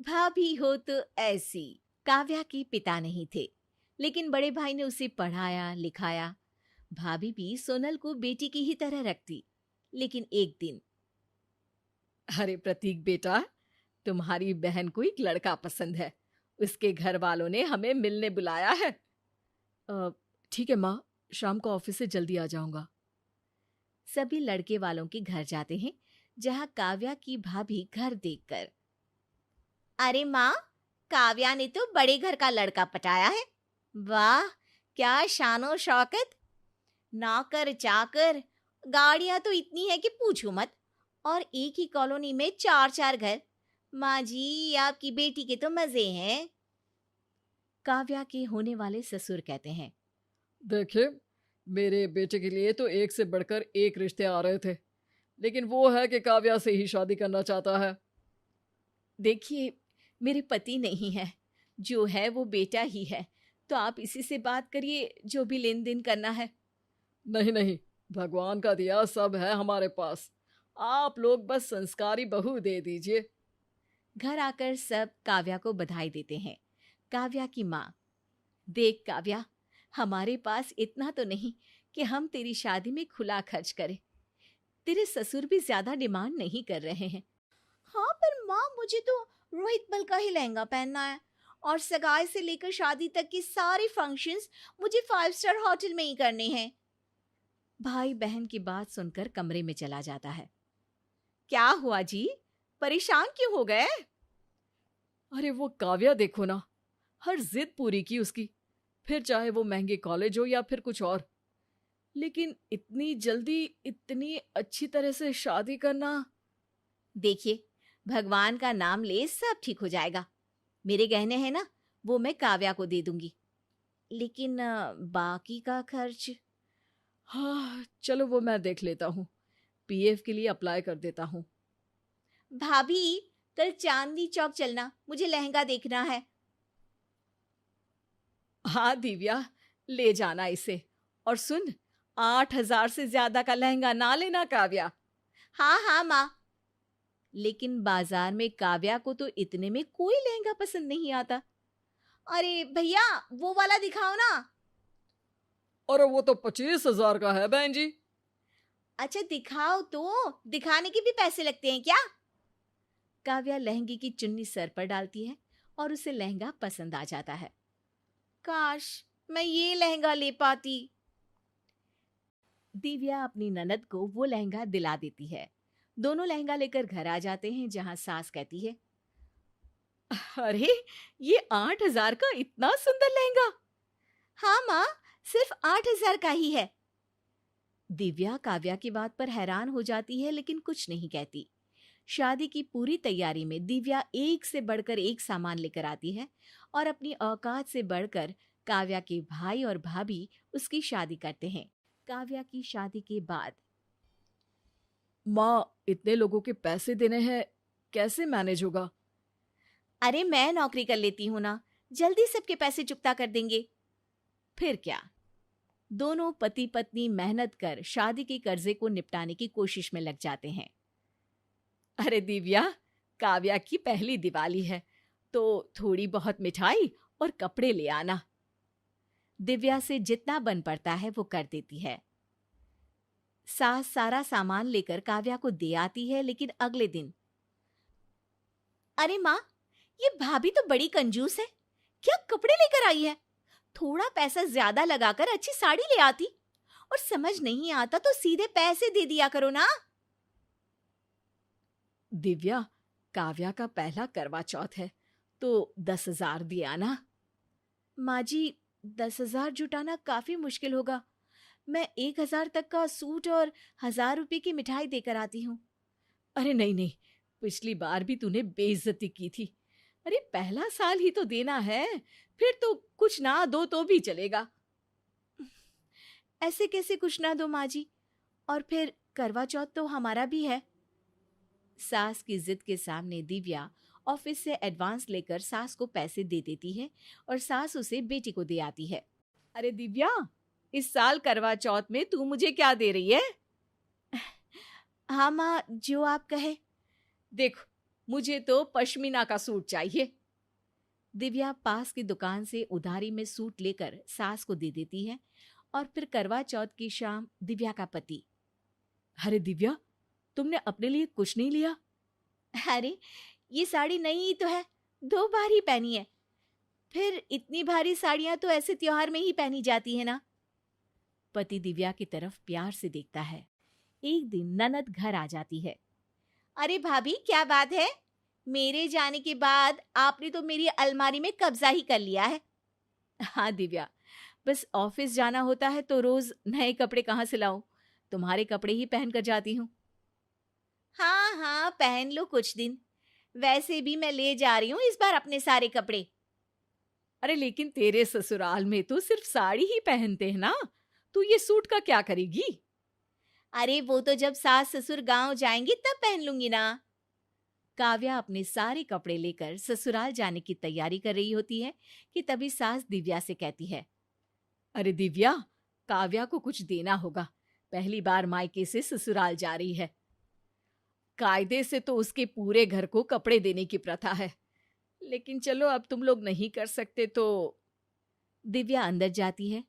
भाभी हो तो ऐसी। काव्या के पिता नहीं थे, लेकिन बड़े भाई ने उसे पढ़ाया लिखाया। भाभी भी सोनल को बेटी की ही तरह रखती। लेकिन एक दिन, अरे प्रतीक बेटा, तुम्हारी बहन को एक लड़का पसंद है। उसके घर वालों ने हमें मिलने बुलाया है। अ, ठीक है माँ, शाम को ऑफिस से जल्दी आ जाऊंगा। सभी लड़के वालों के घर जाते हैं, जहां काव्या की भाभी घर देखकर, अरे माँ, काव्या ने तो बड़े घर का लड़का पटाया है। वाह, क्या शानो शौकत, नौकर चाकर, गाड़ियां तो इतनी है कि पूछो मत। और एक ही कॉलोनी में चार चार घर। माँ जी, आपकी बेटी के तो मजे हैं। काव्या के होने वाले ससुर कहते हैं, देखिए, मेरे बेटे के लिए तो एक से बढ़कर एक रिश्ते आ रहे थे, लेकिन वो है कि काव्या से ही शादी करना चाहता है। देखिए, मेरे पति नहीं है, जो है वो बेटा ही है। तो आप इसी से बात करिए, जो भी लेन देन करना है। नहीं नहीं, भगवान का दिया सब है हमारे पास। आप लोग बस संस्कारी बहू दे दीजिए। घर आकर सब काव्या को बधाई देते हैं। काव्या की माँ, देख काव्या, हमारे पास इतना तो नहीं कि हम तेरी शादी में खुला खर्च करें। तेरे ससुर भी ज्यादा डिमांड नहीं कर रहे हैं। हाँ, पर माँ, मुझे तो रोहित मल का ही लहंगा पहनना है। और सगाई से लेकर शादी तक के सारे फंक्शंस मुझे 5 स्टार होटल में ही करने हैं। भाई बहन की बात सुनकर कमरे में चला जाता है। क्या हुआ जी, परेशान क्यों हो गए? अरे वो काव्या देखो ना, हर जिद पूरी की उसकी, फिर चाहे वो महंगे कॉलेज हो या फिर कुछ और। लेकिन इतनी जल्दी इतनी अच्छी तरह से शादी करना। देखिए, भगवान का नाम ले, सब ठीक हो जाएगा। मेरे गहने हैं ना, वो मैं काव्या को दे दूंगी। लेकिन बाकी का खर्च? हाँ चलो, वो मैं देख लेता हूँ। पीएफ के लिए अप्लाई कर देता हूँ। भाभी, कल चांदनी चौक चलना, मुझे लहंगा देखना है। हाँ दिव्या, ले जाना इसे। और सुन, 8,000 से ज्यादा का लहंगा ना लेना काव्या। हाँ हाँ माँ। लेकिन बाजार में काव्या को तो इतने में कोई लहंगा पसंद नहीं आता। अरे भैया, वो वाला दिखाओ ना। और वो तो 25,000 का है बहन जी। अच्छा दिखाओ तो, दिखाने के भी पैसे लगते हैं क्या? काव्या लहंगे की चुन्नी सर पर डालती है और उसे लहंगा पसंद आ जाता है। काश मैं ये लहंगा ले पाती। दिव्या अपनी ननद को वो लहंगा दिला देती है। दोनों लहंगा लेकर घर आ जाते हैं, जहां सास कहती है, अरे, ये 8,000 का इतना सुंदर लहंगा। हाँ माँ, सिर्फ 8 हजार का ही है। दिव्या काव्या की बात पर हैरान हो जाती है, लेकिन कुछ नहीं कहती। शादी की पूरी तैयारी में दिव्या एक से बढ़कर एक सामान लेकर आती है और अपनी औकात से बढ़कर काव्या के भाई और भाभी उसकी शादी करते हैं। काव्या की शादी के बाद, माँ, इतने लोगों के पैसे देने हैं, कैसे मैनेज होगा? अरे मैं नौकरी कर लेती हूं ना, जल्दी सबके पैसे चुकता कर देंगे। फिर क्या, दोनों पति पत्नी मेहनत कर शादी के कर्जे को निपटाने की कोशिश में लग जाते हैं। अरे दिव्या, काव्या की पहली दिवाली है, तो थोड़ी बहुत मिठाई और कपड़े ले आना। दिव्या से जितना बन पड़ता है वो कर देती है। सास सारा सामान लेकर काव्या को दे आती है, लेकिन अगले दिन, अरे माँ, ये भाभी तो बड़ी कंजूस है। क्या कपड़े लेकर आई है? थोड़ा पैसा ज्यादा लगाकर अच्छी साड़ी ले आती। और समझ नहीं आता तो सीधे पैसे दे दिया करो ना। दिव्या, काव्या का पहला करवा चौथ है, तो 10,000 दिया ना। माँ जी, 10 हजार जुटाना काफी मुश्किल होगा। मैं 1 हजार तक का सूट और 1 हजार रुपए की मिठाई देकर आती हूँ। अरे नहीं नहीं, पिछली बार भी तूने बेइज्जती की थी। अरे पहला साल ही तो देना है, फिर तो कुछ ना दो तो भी चलेगा। ऐसे कैसे कुछ ना दो माँ जी? और फिर करवा चौथ तो हमारा भी है। सास की जिद के सामने दिव्या ऑफिस से एडवांस लेकर सास को पैसे दे देती है और सास उसे बेटी को दे आती है। अरे दिव्या, इस साल करवा चौथ में तू मुझे क्या दे रही है? हाँ माँ, जो आप कहे। देख, मुझे तो पश्मीना का सूट चाहिए। दिव्या पास की दुकान से उधारी में सूट लेकर सास को दे देती है और फिर करवा चौथ की शाम दिव्या का पति। अरे दिव्या, तुमने अपने लिए कुछ नहीं लिया? अरे ये साड़ी नई ही तो है, 2 बार ही पहनी है। फिर इतनी भारी साड़ियां तो ऐसे त्योहार में ही पहनी जाती है ना। पति दिव्या की तरफ प्यार से देखता है। एक दिन ननद घर आ जाती है। अरे भाभी, क्या बात है? मेरे जाने के बाद आपने तो मेरी अलमारी में कब्जा ही कर लिया है। हाँ दिव्या, बस ऑफिस जाना होता है तो रोज नए कपड़े कहाँ से लाऊं? तुम्हारे कपड़े ही पहन कर जाती हूँ। हाँ हाँ, पहन लो कुछ दिन। वैसे भी मैं ले जा रही हूँ इस बार अपने सारे कपड़े। अरे लेकिन तेरे ससुराल में तो सिर्फ साड़ी ही पहनते हैं ना, तू ये सूट का क्या करेगी? अरे वो तो जब सास ससुर गांव जाएंगे तब पहन लूंगी ना। काव्या अपने सारे कपड़े लेकर ससुराल जाने की तैयारी कर रही होती है कि तभी सास दिव्या से कहती है। अरे दिव्या, काव्या को कुछ देना होगा, पहली बार मायके से ससुराल जा रही है। कायदे से तो उसके पूरे घर को कपड़े देने की प्रथा है, लेकिन चलो अब तुम लोग नहीं कर सकते तो। दिव्या अंदर जाती है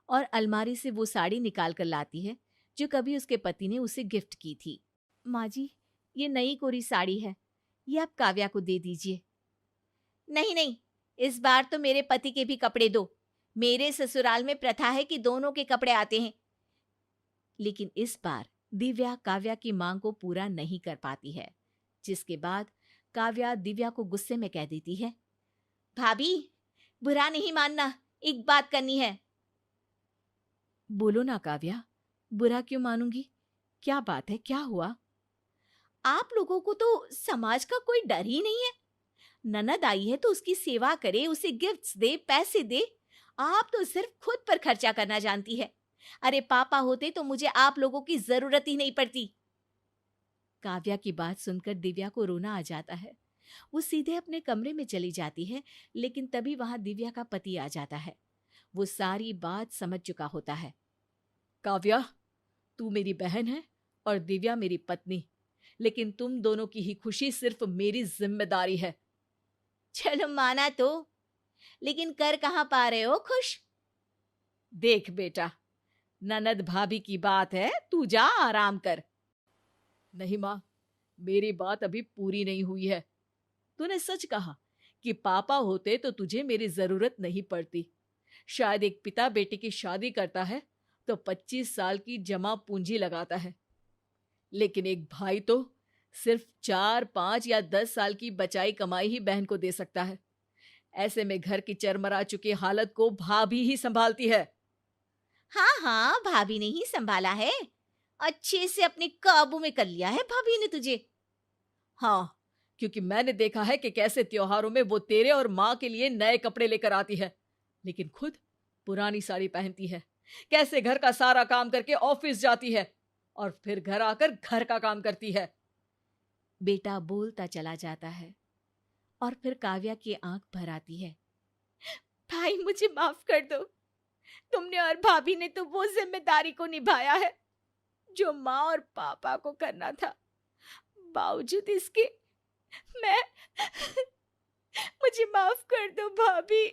और अलमारी से वो साड़ी निकाल कर लाती है जो कभी उसके पति ने उसे गिफ्ट की थी। माँ जी, ये नई कोरी साड़ी है, ये आप काव्या को दे दीजिए। नहीं नहीं, इस बार तो मेरे पति के भी कपड़े दो। मेरे ससुराल में प्रथा है कि दोनों के कपड़े आते हैं। लेकिन इस बार दिव्या काव्या की मांग को पूरा नहीं कर पाती है, जिसके बाद काव्या दिव्या को गुस्से में कह देती है। भाभी, बुरा नहीं मानना, एक बात करनी है। बोलो ना काव्या, बुरा क्यों मानूंगी? क्या बात है, क्या हुआ? आप लोगों को तो समाज का कोई डर ही नहीं है। ननद आई है तो उसकी सेवा करे, उसे गिफ्ट्स दे, पैसे दे। आप तो सिर्फ खुद पर खर्चा करना जानती है। अरे पापा होते तो मुझे आप लोगों की जरूरत ही नहीं पड़ती। काव्या की बात सुनकर दिव्या को रोना आ जाता है। वो सीधे अपने कमरे में चली जाती है, लेकिन तभी वहां दिव्या का पति आ जाता है। वो सारी बात समझ चुका होता है। काव्या, तू मेरी बहन है और दिव्या मेरी पत्नी, लेकिन तुम दोनों की ही खुशी सिर्फ मेरी जिम्मेदारी है। चलो माना तो, लेकिन कर कहाँ पा रहे हो खुश? देख बेटा, ननद भाभी की बात है, तू जा आराम कर। नहीं माँ, मेरी बात अभी पूरी नहीं हुई है। तूने सच कहा कि पापा होते तो तुझे मेरी जरूरत नहीं पड़ती। शायद एक पिता बेटे की शादी करता है तो 25 साल की जमा पूंजी लगाता है, लेकिन एक भाई तो सिर्फ 4, 5 या 10 साल की बचाई कमाई ही बहन को दे सकता है। ऐसे में घर की चरमरा चुकी हालत को भाभी ही संभालती है। हाँ हाँ, भाभी ने ही संभाला है। अच्छे से अपने काबू में कर लिया है भाभी ने तुझे। हाँ, क्योंकि मैंने देखा है कि कैसे त्योहारों में वो तेरे और माँ के लिए नए कपड़े लेकर आती है, लेकिन खुद पुरानी साड़ी पहनती है। कैसे घर का सारा काम करके ऑफिस जाती है और फिर घर आकर घर का काम करती है। बेटा बोलता चला जाता है और फिर काव्या की आंख भर आती है। भाई, मुझे माफ कर दो। तुमने और भाभी ने तो वो जिम्मेदारी को निभाया है जो माँ और पापा को करना था। बावजूद इसके मैं मुझे माफ कर दो भाभी।